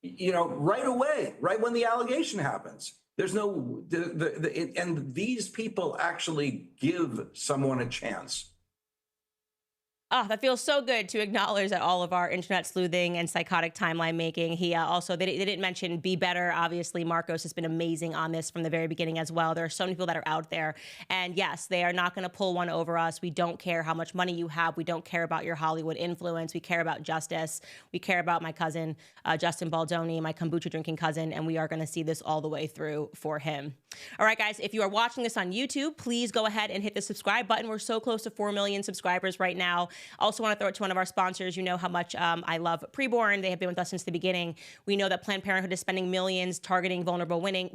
Speaker 5: away, right when the allegation happens. There's no, and these people actually give someone a chance.
Speaker 1: Oh, that feels so good to acknowledge that all of our internet sleuthing and psychotic timeline making. He also, they didn't mention Be Better. Obviously, Marcos has been amazing on this from the very beginning as well. There are so many people that are out there. And yes, they are not going to pull one over us. We don't care how much money you have. We don't care about your Hollywood influence. We care about justice. We care about my cousin, Justin Baldoni, my kombucha drinking cousin. And we are going to see this all the way through for him. All right, guys, if you are watching this on YouTube, please go ahead and hit the subscribe button. We're so close to 4 million subscribers right now. Also want to throw it to one of our sponsors. You know how much I love PreBorn. They have been with us since the beginning. We know that Planned Parenthood is spending millions targeting vulnerable women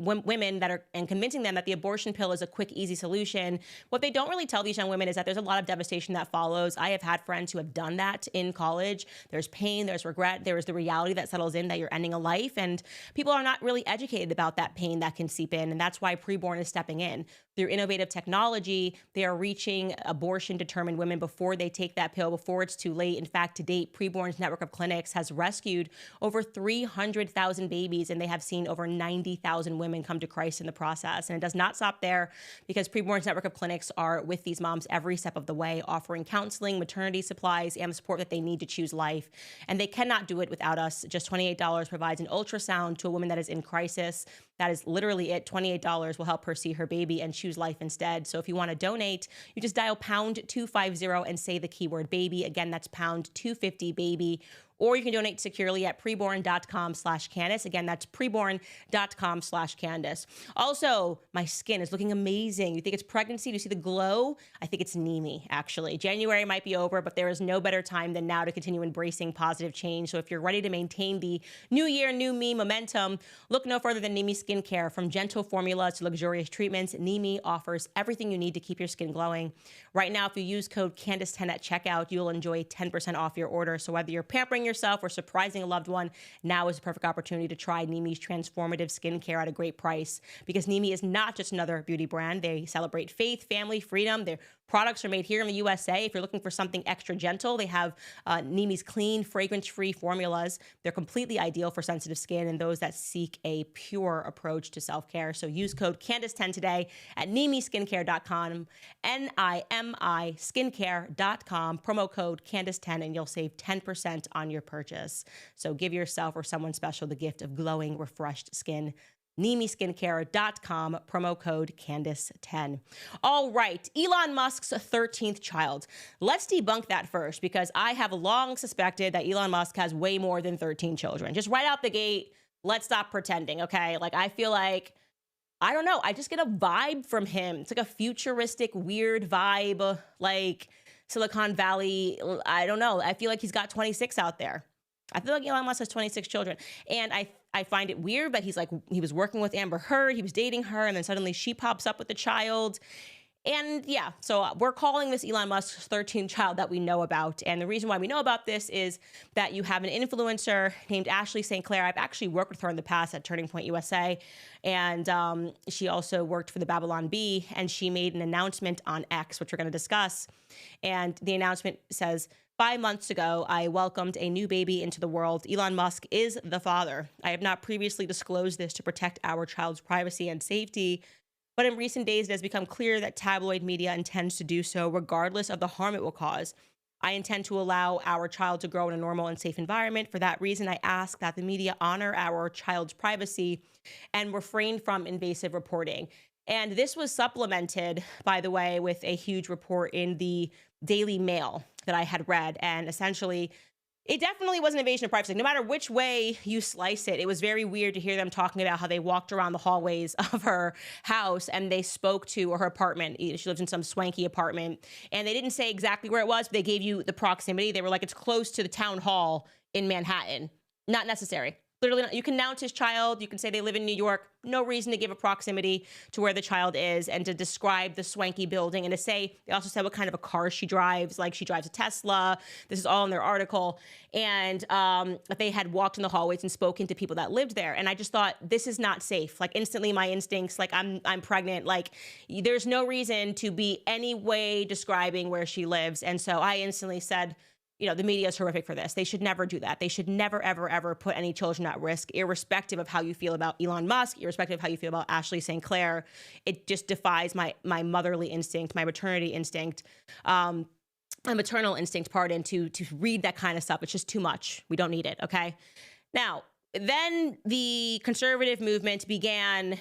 Speaker 1: and convincing them that the abortion pill is a quick, easy solution. What they don't really tell these young women is that there's a lot of devastation that follows. I have had friends who have done that in college. There's pain, there's regret, there is the reality that settles in that you're ending a life, and people are not really educated about that pain that can seep in, and that's why PreBorn is stepping in. Through innovative technology, they are reaching abortion-determined women before they take that pill, before it's too late. In fact, to date, PreBorn's network of clinics has rescued over 300,000 babies, and they have seen over 90,000 women come to Christ in the process. And it does not stop there, because PreBorn's network of clinics are with these moms every step of the way, offering counseling, maternity supplies, and the support that they need to choose life. And they cannot do it without us. Just $28 provides an ultrasound to a woman that is in crisis. That is literally it. $28 will help her see her baby and choose life instead. So if you want to donate, you just dial pound 250 and say the keyword baby. Again, that's pound 250 baby. Or you can donate securely at preborn.com/Candace. Again, that's preborn.com/Candace. Also, my skin is looking amazing. You think it's pregnancy? Do you see the glow? I think it's Nimi, actually. January might be over, but there is no better time than now to continue embracing positive change. So if you're ready to maintain the new year, new me momentum, look no further than Nimi Skincare. From gentle formulas to luxurious treatments, Nimi offers everything you need to keep your skin glowing. Right now, if you use code Candace10 at checkout, you'll enjoy 10% off your order. So whether you're pampering yourself or surprising a loved one, now is the perfect opportunity to try Nimi's transformative skincare at a great price, because Nimi is not just another beauty brand. They celebrate faith, family, freedom. Their products are made here in the USA. If you're looking for something extra gentle, they have Nimi's clean, fragrance-free formulas. They're completely ideal for sensitive skin and those that seek a pure approach to self-care. So use code Candace10 today at NimiSkincare.com, Nimi Skincare.com, promo code Candace10, and you'll save 10% on your purchase. So give yourself or someone special the gift of glowing, refreshed skin. NimiSkincare.com, promo code Candace10. All right, Elon Musk's 13th child. Let's debunk that first, because I have long suspected that Elon Musk has way more than 13 children. Just right out the gate, let's stop pretending, okay? Like, I feel like, I don't know, I just get a vibe from him. It's like a futuristic, weird vibe, like Silicon Valley. I don't know. I feel like he's got 26 out there. I feel like Elon Musk has 26 children. And I find it weird that he's like, he was working with Amber Heard, he was dating her, and then suddenly she pops up with the child. And yeah, so we're calling this Elon Musk's 13th child that we know about. And the reason why we know about this is that you have an influencer named Ashley St. Clair. I've actually worked with her in the past at Turning Point USA. And she also worked for the Babylon Bee. And she made an announcement on X, which we're going to discuss. And the announcement says, 5 months ago, I welcomed a new baby into the world. Elon Musk is the father. I have not previously disclosed this to protect our child's privacy and safety, but in recent days, it has become clear that tabloid media intends to do so regardless of the harm it will cause. I intend to allow our child to grow in a normal and safe environment. For that reason, I ask that the media honor our child's privacy and refrain from invasive reporting. And this was supplemented, by the way, with a huge report in the Daily Mail that I had read. And essentially, it definitely was an invasion of privacy. No matter which way you slice it, it was very weird to hear them talking about how they walked around the hallways of her house and they spoke to her apartment. She lives in some swanky apartment. And they didn't say exactly where it was, but they gave you the proximity. They were like, it's close to the town hall in Manhattan. Not necessary. Literally, you can announce his child. You can say they live in New York. No reason to give a proximity to where the child is and to describe the swanky building and to say, they also said what kind of a car she drives. Like, she drives a Tesla. This is all in their article. And they had walked in the hallways and spoken to people that lived there. And I just thought, this is not safe. Like, instantly my instincts, like, I'm pregnant. Like, there's no reason to be any way describing where she lives. And so I instantly said, you know, the media is horrific for this. They should never do that. They should never, ever, ever put any children at risk, irrespective of how you feel about Elon Musk, irrespective of how you feel about Ashley St. Clair. It just defies my motherly instinct, my maternity instinct, my maternal instinct, pardon, to read that kind of stuff. It's just too much. We don't need it, okay? Now, then the conservative movement began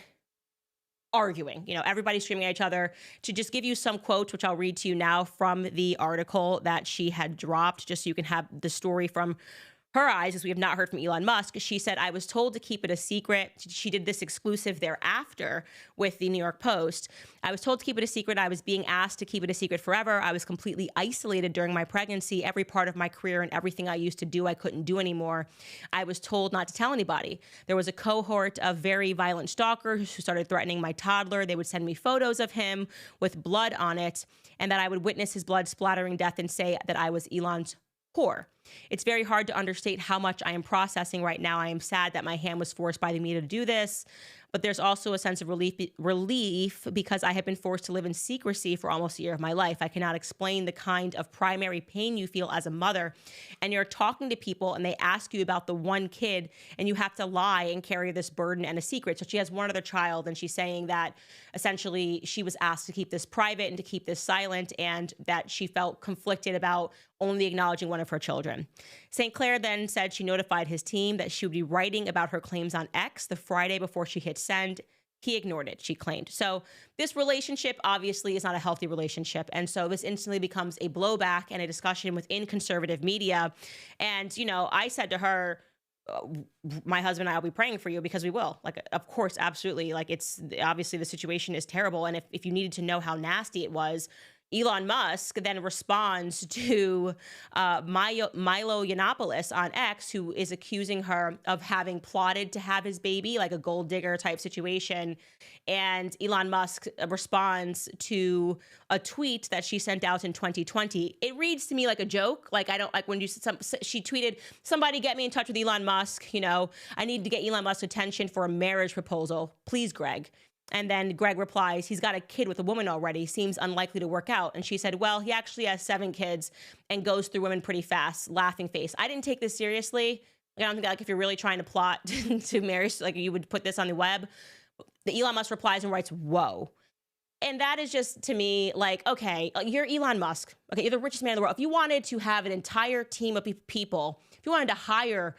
Speaker 1: arguing, you know, everybody screaming at each other. To just give you some quotes, which I'll read to you now from the article that she had dropped, just so you can have the story from her eyes, as we have not heard from Elon Musk. She said, I was told to keep it a secret. She did this exclusive thereafter with the New York Post. I was told to keep it a secret. I was being asked to keep it a secret forever. I was completely isolated during my pregnancy. Every part of my career and everything I used to do, I couldn't do anymore. I was told not to tell anybody. There was a cohort of very violent stalkers who started threatening my toddler. They would send me photos of him with blood on it, and that I would witness his blood splattering death and say that I was Elon's whore. It's very hard to understate how much I am processing right now. I am sad that my hand was forced by the media to do this, but there's also a sense of relief because I have been forced to live in secrecy for almost a year of my life. I cannot explain the kind of primary pain you feel as a mother, and you're talking to people and they ask you about the one kid and you have to lie and carry this burden and a secret. So she has one other child, and she's saying that essentially she was asked to keep this private and to keep this silent, and that she felt conflicted about only acknowledging one of her children. St. Clair then said she notified his team that she would be writing about her claims on X the Friday before she hit send. He ignored it, she claimed. So this relationship obviously is not a healthy relationship. And so this instantly becomes a blowback and a discussion within conservative media. And, you know, I said to her, my husband and I will be praying for you, because we will. Like, of course, absolutely. Like, it's obviously the situation is terrible. And if you needed to know how nasty it was, Elon Musk then responds to Milo Yiannopoulos on X, who is accusing her of having plotted to have his baby, like a gold digger type situation. And Elon Musk responds to a tweet that she sent out in 2020. It reads to me like a joke. Like, I don't like when she tweeted, somebody get me in touch with Elon Musk. You know, I need to get Elon Musk's attention for a marriage proposal. Please, Greg. And then Greg replies, he's got a kid with a woman already, seems unlikely to work out. And she said, well, he actually has 7 kids and goes through women pretty fast, laughing face. I didn't take this seriously. I don't think like if you're really trying to plot to marry, like you would put this on the web. The Elon Musk replies and writes, whoa. And that is just, to me, like, okay, you're Elon Musk. Okay, you're the richest man in the world. If you wanted to have an entire team of people, if you wanted to hire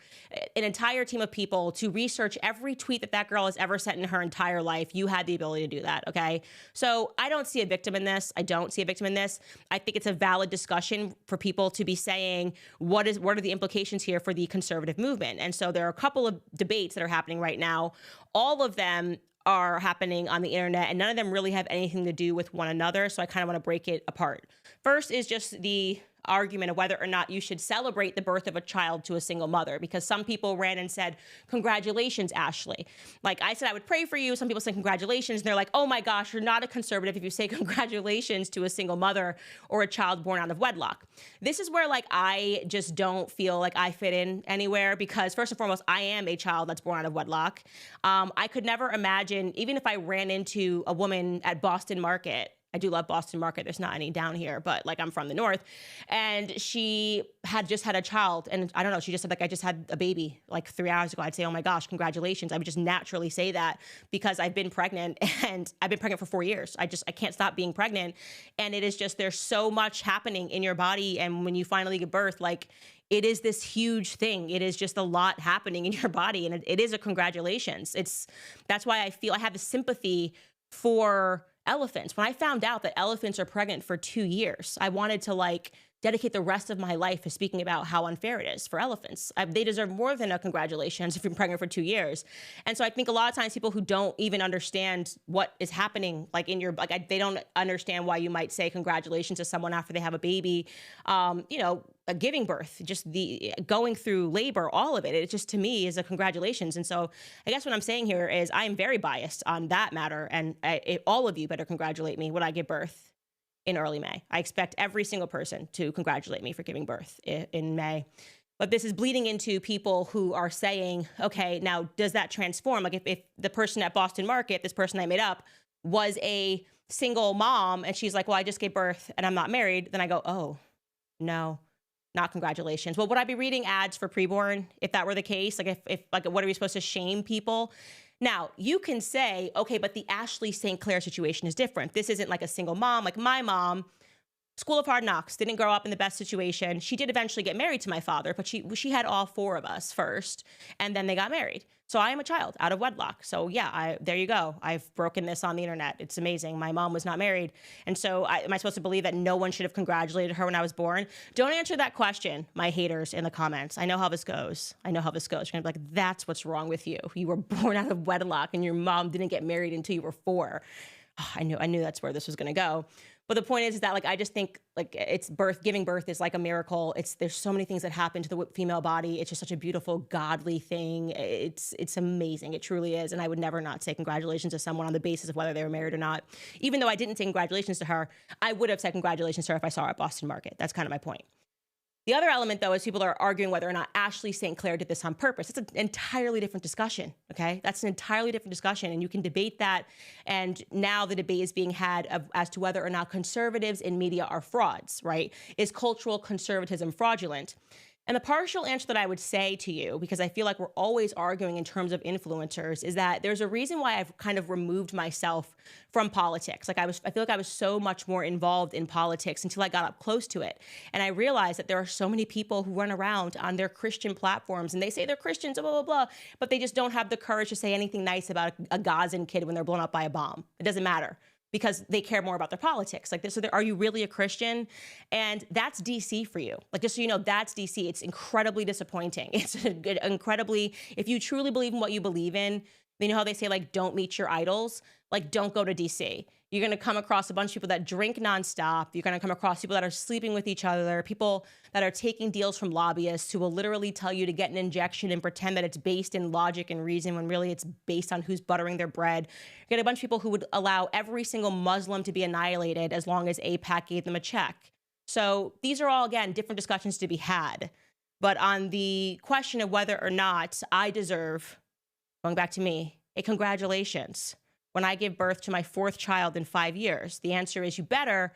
Speaker 1: an entire team of people to research every tweet that girl has ever sent in her entire life, you had the ability to do that, okay? So I don't see a victim in this. I don't see a victim in this. I think it's a valid discussion for people to be saying, what are the implications here for the conservative movement? And so there are a couple of debates that are happening right now. All of them are happening on the internet, and none of them really have anything to do with one another. So I kind of want to break it apart. First is just the argument of whether or not you should celebrate the birth of a child to a single mother, because some people ran and said, congratulations, Ashley. Like I said, I would pray for you. Some people say congratulations. And they're like, oh my gosh, you're not a conservative if you say congratulations to a single mother or a child born out of wedlock. This is where like I just don't feel like I fit in anywhere, because first and foremost, I am a child that's born out of wedlock. I could never imagine, even if I ran into a woman at Boston Market. I do love Boston Market. There's not any down here, but like I'm from the North. And she had just had a child. And I don't know, she just said like, I just had a baby like 3 hours ago. I'd say, oh my gosh, congratulations. I would just naturally say that because I've been pregnant and I've been pregnant for 4 years. I can't stop being pregnant. And it is just, there's so much happening in your body. And when you finally give birth, like it is this huge thing. It is just a lot happening in your body. And it is a congratulations. That's why I feel I have a sympathy for elephants. When I found out that elephants are pregnant for 2 years, I wanted to like dedicate the rest of my life to speaking about how unfair it is for elephants. They deserve more than a congratulations if you're pregnant for 2 years. And so I think a lot of times people who don't even understand what is happening, like in your, like they don't understand why you might say congratulations to someone after they have a baby, you know, giving birth, just the going through labor, all of it. It just to me is a congratulations. And so I guess what I'm saying here is I am very biased on that matter. And all of you better congratulate me when I give birth in early May. I expect every single person to congratulate me for giving birth in May. But this is bleeding into people who are saying, okay, now does that transform? Like if the person at Boston Market, this person I made up, was a single mom and she's like, well, I just gave birth and I'm not married, then I go, oh, no. Not congratulations. Well, would I be reading ads for PreBorn if that were the case? Like, if like, what are we supposed to shame people? Now, you can say, okay, but the Ashley St. Clair situation is different. This isn't like a single mom. Like my mom, School of Hard Knocks, didn't grow up in the best situation. She did eventually get married to my father, but she had all 4 of us first, and then they got married. So I am a child out of wedlock. So yeah, there you go. I've broken this on the internet. It's amazing. My mom was not married. And so am I supposed to believe that no one should have congratulated her when I was born? Don't answer that question, my haters in the comments. I know how this goes. You're going to be like, that's what's wrong with you. You were born out of wedlock and your mom didn't get married until you were 4. Oh, I knew that's where this was going to go. But the point is that like I just think like giving birth is like a miracle. There's so many things that happen to the female body. It's just such a beautiful, godly thing. It's amazing. It truly is. And I would never not say congratulations to someone on the basis of whether they were married or not. Even though I didn't say congratulations to her, I would have said congratulations to her if I saw her at Boston Market. That's kind of my point. The other element, though, is people are arguing whether or not Ashley St. Clair did this on purpose. It's an entirely different discussion, okay? That's an entirely different discussion, and you can debate that. And now the debate is being had as to whether or not conservatives in media are frauds, right? Is cultural conservatism fraudulent? And the partial answer that I would say to you, because I feel like we're always arguing in terms of influencers, is that there's a reason why I've kind of removed myself from politics. Like I feel like I was so much more involved in politics until I got up close to it. And I realized that there are so many people who run around on their Christian platforms and they say they're Christians, blah, blah, blah, but they just don't have the courage to say anything nice about a Gazan kid when they're blown up by a bomb. It doesn't matter, because they care more about their politics. Like this, so are you really a Christian? And that's DC for you. Like, just so you know, that's DC. It's incredibly disappointing. It's incredibly, if you truly believe in what you believe in, you know how they say, like, don't meet your idols? Like, don't go to DC. You're going to come across a bunch of people that drink nonstop. You're going to come across people that are sleeping with each other, people that are taking deals from lobbyists who will literally tell you to get an injection and pretend that it's based in logic and reason when really it's based on who's buttering their bread. You get a bunch of people who would allow every single Muslim to be annihilated as long as AIPAC gave them a check. So these are all, again, different discussions to be had. But on the question of whether or not I deserve, going back to me, a congratulations when I give birth to my 4th child in 5 years, the answer is you better,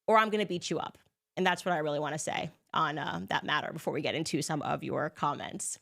Speaker 1: or I'm going to beat you up. And that's what I really want to say on that matter before we get into some of your comments.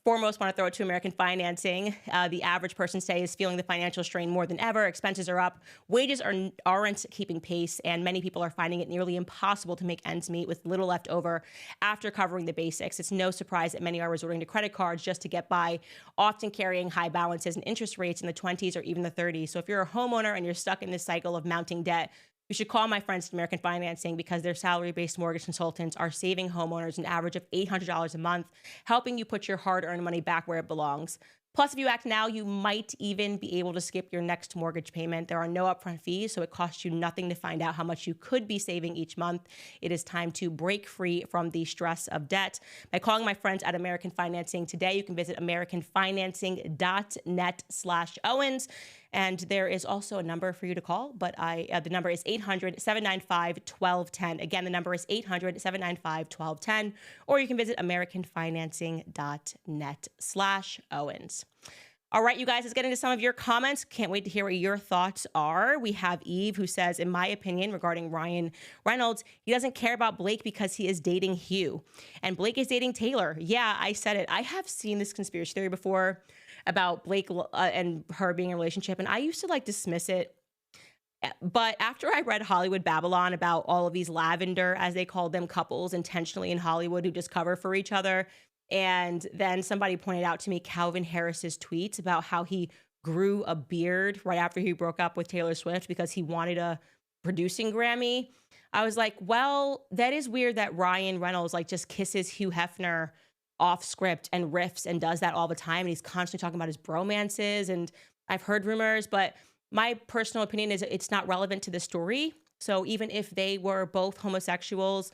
Speaker 1: Foremost, want to throw it to American financing. The average person today is feeling the financial strain more than ever. Expenses are up, wages aren't keeping pace, and many people are finding it nearly impossible to make ends meet with little left over after covering the basics. It's no surprise that many are resorting to credit cards just to get by, often carrying high balances and interest rates in the 20s or even the 30s. So if you're a homeowner and you're stuck in this cycle of mounting debt, you should call my friends at American Financing because their salary-based mortgage consultants are saving homeowners an average of $800 a month, helping you put your hard-earned money back where it belongs. Plus, if you act now, you might even be able to skip your next mortgage payment. There are no upfront fees, so it costs you nothing to find out how much you could be saving each month. It is time to break free from the stress of debt. By calling my friends at American Financing today, you can visit americanfinancing.net/Owens. And there is also a number for you to call, but the number is 800-795-1210. Again, the number is 800-795-1210, or you can visit americanfinancing.net/Owens. All right, you guys, let's get into some of your comments. Can't wait to hear what your thoughts are. We have Eve who says, in my opinion, regarding Ryan Reynolds, he doesn't care about Blake because he is dating Hugh. And Blake is dating Taylor. Yeah, I said it. I have seen this conspiracy theory before about Blake and her being in a relationship, and I used to dismiss it. But after I read Hollywood Babylon about all of these lavender, as they called them, couples intentionally in Hollywood who just cover for each other, and then somebody pointed out to me Calvin Harris's tweets about how he grew a beard right after he broke up with Taylor Swift because he wanted a producing Grammy. I was like, well, that is weird that Ryan Reynolds just kisses Hugh Hefner off script and riffs and does that all the time. And he's constantly talking about his bromances. And I've heard rumors, but my personal opinion is it's not relevant to the story. So even if they were both homosexuals,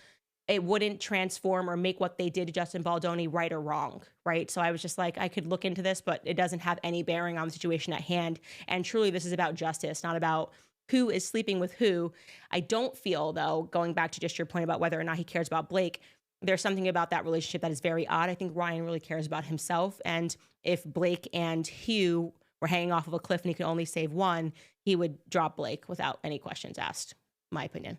Speaker 1: it wouldn't transform or make what they did to Justin Baldoni right or wrong, right? So I was just like, I could look into this, but it doesn't have any bearing on the situation at hand. And truly, this is about justice, not about who is sleeping with who. I don't feel, though, going back to just your point about whether or not he cares about Blake, there's something about that relationship that is very odd. I think Ryan really cares about himself. And if Blake and Hugh were hanging off of a cliff and he could only save one, he would drop Blake without any questions asked, my opinion.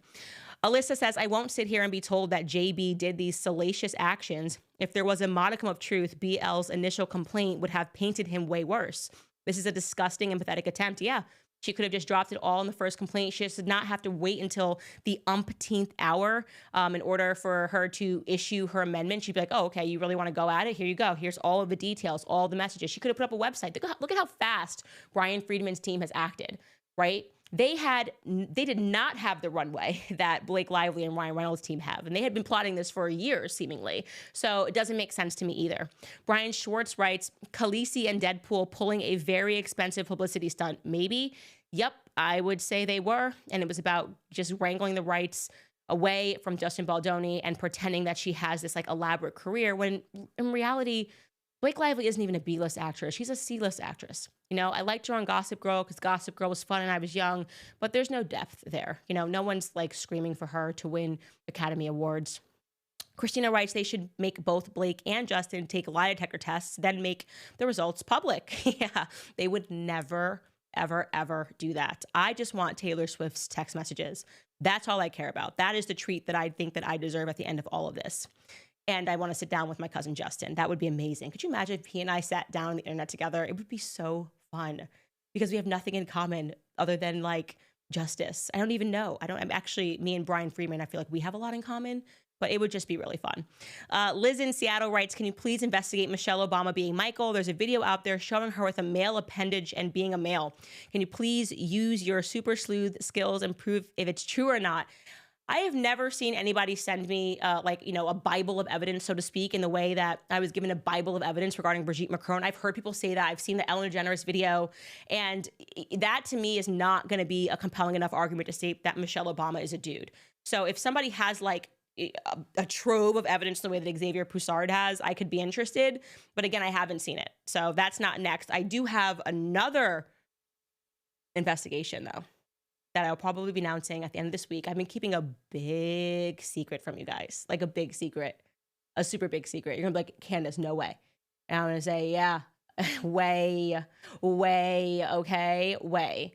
Speaker 1: Alyssa says, I won't sit here and be told that JB did these salacious actions. If there was a modicum of truth, BL's initial complaint would have painted him way worse. This is a disgusting and pathetic attempt. Yeah, she could have just dropped it all in the first complaint. She just did not have to wait until the umpteenth hour in order for her to issue her amendment. She'd be like, oh, okay, you really want to go at it? Here you go. Here's all of the details, all the messages. She could have put up a website. Look at how fast Brian Friedman's team has acted, right? They did not have the runway that Blake Lively and Ryan Reynolds' team have. And they had been plotting this for years, seemingly. So it doesn't make sense to me either. Brian Schwartz writes, Khaleesi and Deadpool pulling a very expensive publicity stunt. Maybe. Yep, I would say they were. And it was about just wrangling the rights away from Justin Baldoni and pretending that she has this elaborate career when in reality, Blake Lively isn't even a B-list actress. She's a C-list actress. You know, I liked her on Gossip Girl because Gossip Girl was fun and I was young, but there's no depth there. You know, no one's screaming for her to win Academy Awards. Christina writes they should make both Blake and Justin take lie detector tests, then make the results public. Yeah, they would never, ever, ever do that. I just want Taylor Swift's text messages. That's all I care about. That is the treat that I think that I deserve at the end of all of this. And I want to sit down with my cousin Justin. That would be amazing. Could you imagine if he and I sat down on the internet together? It would be so fun because we have nothing in common other than justice. I don't even know. I'm actually, me and Brian Friedman, I feel like we have a lot in common, but it would just be really fun. Liz in Seattle writes, can you please investigate Michelle Obama being Michael? There's a video out there showing her with a male appendage and being a male. Can you please use your super sleuth skills and prove if it's true or not? I have never seen anybody send me a Bible of evidence, so to speak, in the way that I was given a Bible of evidence regarding Brigitte Macron. I've heard people say that. I've seen the Ellen DeGeneres video, and that to me is not going to be a compelling enough argument to say that Michelle Obama is a dude. So if somebody has like a trove of evidence the way that Xavier Poussard has, I could be interested. But again, I haven't seen it. So that's not next. I do have another investigation, though, that I'll probably be announcing at the end of this week. I've been keeping a big secret from you guys, like a big secret, a super big secret. You're gonna be like, Candace, no way. And I'm gonna say, yeah, way, okay, way.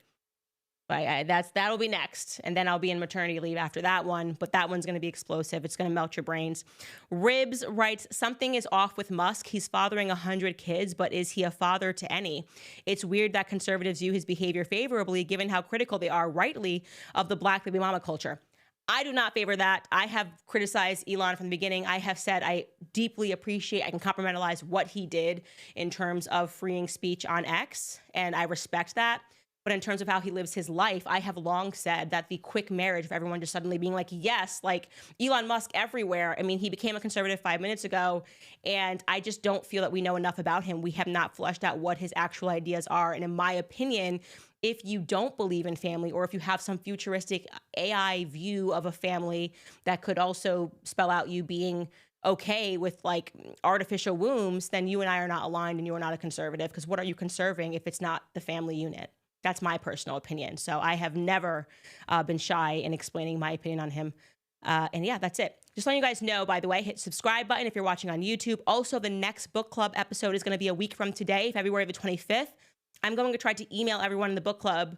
Speaker 1: But that'll be next. And then I'll be in maternity leave after that one. But that one's going to be explosive. It's going to melt your brains. Ribs writes, something is off with Musk. He's fathering 100 kids, but is he a father to any? It's weird that conservatives view his behavior favorably, given how critical they are, rightly, of the black baby mama culture. I do not favor that. I have criticized Elon from the beginning. I have said I deeply appreciate, I can compartmentalize what he did in terms of freeing speech on X, and I respect that. But in terms of how he lives his life, I have long said that the quick marriage of everyone just suddenly being like, yes, like Elon Musk everywhere. I mean, he became a conservative 5 minutes ago, and I just don't feel that we know enough about him. We have not fleshed out what his actual ideas are. And in my opinion, if you don't believe in family, or if you have some futuristic AI view of a family that could also spell out you being okay with like artificial wombs, then you and I are not aligned, and you are not a conservative, because what are you conserving if it's not the family unit? That's my personal opinion. So I have never been shy in explaining my opinion on him. And yeah, that's it. Just letting you guys know, by the way, hit subscribe button if you're watching on YouTube. Also, the next book club episode is going to be a week from today, February the 25th. I'm going to try to email everyone in the book club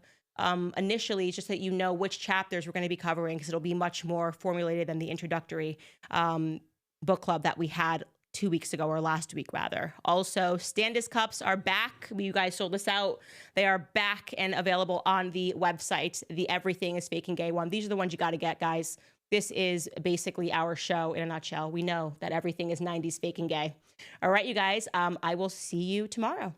Speaker 1: initially, just so that you know which chapters we're going to be covering, because it'll be much more formulated than the introductory book club that we had 2 weeks ago, or last week rather. Also, Candace cups are back. You guys sold this out. They are back and available on the website. The Everything is Fake and Gay one. These are the ones you got to get, guys. This is basically our show in a nutshell. We know that everything is 90s fake and gay. All right, you guys, I will see you tomorrow.